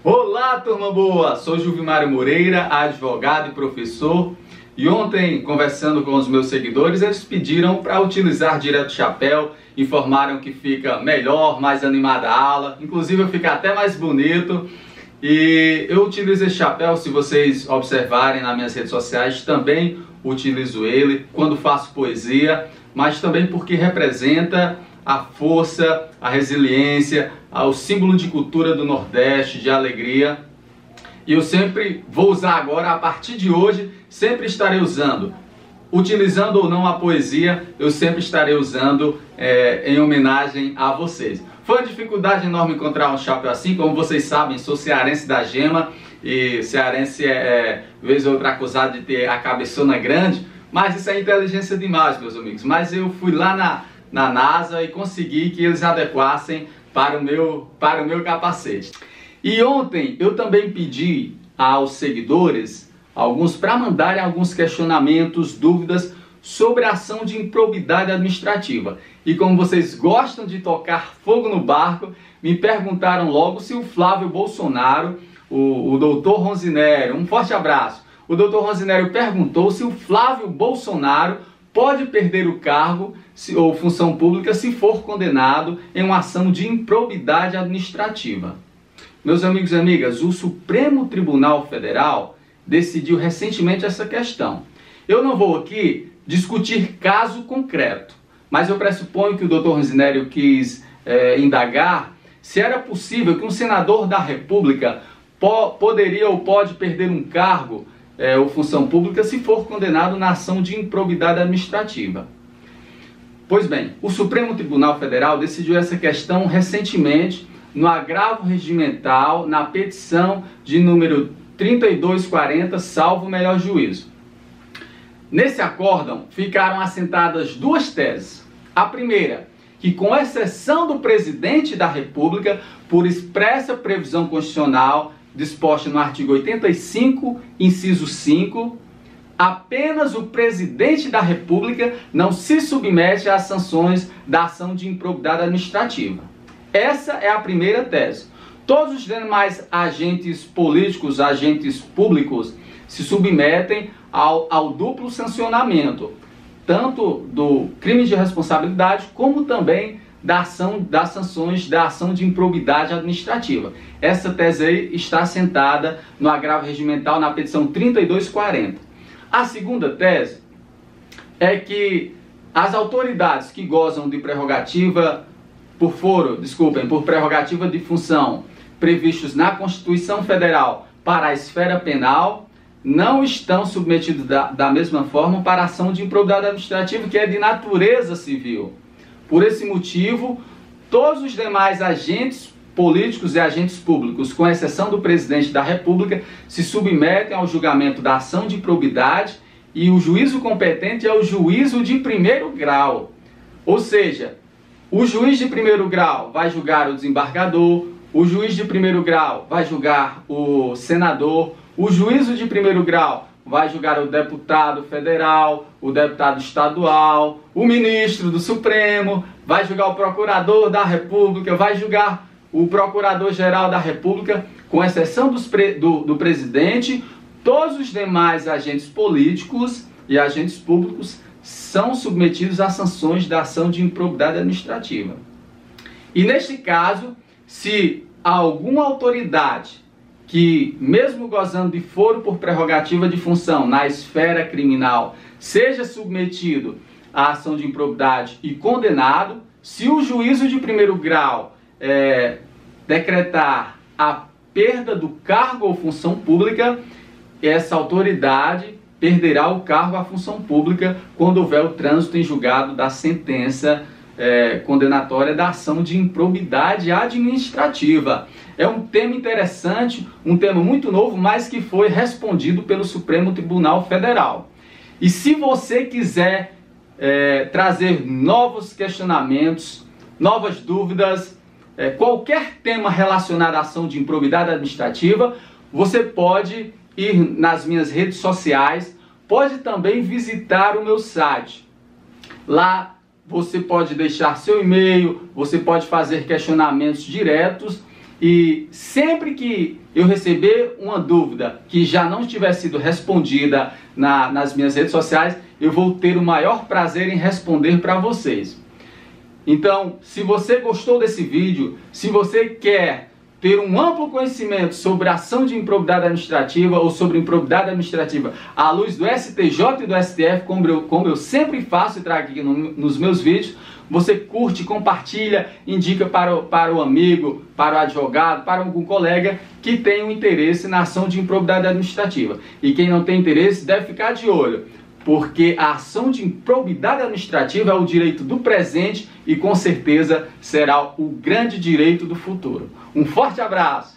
Olá, turma boa! Sou Juvimário Moreira, advogado e professor. E ontem, conversando com os meus seguidores, eles pediram para utilizar direto chapéu, informaram que fica melhor, mais animada a aula, inclusive fica até mais bonito. E eu utilizo esse chapéu, se vocês observarem nas minhas redes sociais, também utilizo ele quando faço poesia, mas também porque representa a força, a resiliência, o símbolo de cultura do Nordeste, de alegria. E eu sempre vou usar agora, a partir de hoje, sempre estarei usando. Utilizando ou não a poesia, eu sempre estarei usando em homenagem a vocês. Foi uma dificuldade enorme encontrar um chapéu assim, como vocês sabem, sou cearense da gema, e cearense vez ou outra acusado de ter a cabeçona grande, mas isso é inteligência demais, meus amigos. Mas eu fui lá na NASA e consegui que eles adequassem para o meu capacete. E ontem eu também pedi aos seguidores, alguns, para mandarem alguns questionamentos, dúvidas sobre a ação de improbidade administrativa. E como vocês gostam de tocar fogo no barco, me perguntaram logo se o Flávio Bolsonaro, o doutor Ronzinério, um forte abraço, o doutor Ronzinério perguntou se o Flávio Bolsonaro pode perder o cargo ou função pública se for condenado em uma ação de improbidade administrativa. Meus amigos e amigas, o Supremo Tribunal Federal decidiu recentemente essa questão. Eu não vou aqui discutir caso concreto, mas eu pressuponho que o Dr. Ronzinério quis indagar se era possível que um senador da República poderia ou pode perder um cargo ou função pública se for condenado na ação de improbidade administrativa. Pois bem, o Supremo Tribunal Federal decidiu essa questão recentemente no agravo regimental, na petição de número 3240, salvo o melhor juízo. Nesse acórdão ficaram assentadas duas teses. A primeira, que com exceção do presidente da República, por expressa previsão constitucional disposta no artigo 85, inciso 5, apenas o presidente da República não se submete às sanções da ação de improbidade administrativa. Essa é a primeira tese. Todos os demais agentes políticos, agentes públicos, se submetem ao duplo sancionamento, tanto do crime de responsabilidade, como também das sanções da ação de improbidade administrativa. Essa tese aí está assentada no agravo regimental na petição 3240. A segunda tese é que as autoridades que gozam de prerrogativa por prerrogativa de função previstos na Constituição Federal para a esfera penal não estão submetidos da mesma forma para a ação de improbidade administrativa, que é de natureza civil. Por esse motivo, todos os demais agentes políticos e agentes públicos, com exceção do presidente da República, se submetem ao julgamento da ação de improbidade, e o juízo competente é o juízo de primeiro grau. Ou seja, o juiz de primeiro grau vai julgar o desembargador, o juiz de primeiro grau vai julgar o senador, o juízo de primeiro grau vai julgar o deputado federal, o deputado estadual, o ministro do Supremo, vai julgar o procurador da República, vai julgar o procurador-geral da República, com exceção do presidente. Todos os demais agentes políticos e agentes públicos são submetidos a sanções da ação de improbidade administrativa. E neste caso, se alguma autoridade que, mesmo gozando de foro por prerrogativa de função na esfera criminal, seja submetido à ação de improbidade e condenado, se o juízo de primeiro grau decretar a perda do cargo ou função pública, essa autoridade perderá o cargo ou a função pública quando houver o trânsito em julgado da sentença condenatória da ação de improbidade administrativa. É um tema interessante, um tema muito novo, mas que foi respondido pelo Supremo Tribunal Federal. E se você quiser trazer novos questionamentos, novas dúvidas, qualquer tema relacionado à ação de improbidade administrativa, você pode ir nas minhas redes sociais, pode também visitar o meu site. Lá você pode deixar seu e-mail, você pode fazer questionamentos diretos E sempre que eu receber uma dúvida que já não tiver sido respondida nas minhas redes sociais, eu vou ter o maior prazer em responder para vocês. Então, se você gostou desse vídeo, se você quer ter um amplo conhecimento sobre ação de improbidade administrativa ou sobre improbidade administrativa à luz do STJ e do STF, como eu sempre faço e trago aqui nos meus vídeos, você curte, compartilha, indica para o amigo, para o advogado, para algum colega que tem um interesse na ação de improbidade administrativa. E quem não tem interesse deve ficar de olho, porque a ação de improbidade administrativa é o direito do presente e com certeza será o grande direito do futuro. Um forte abraço!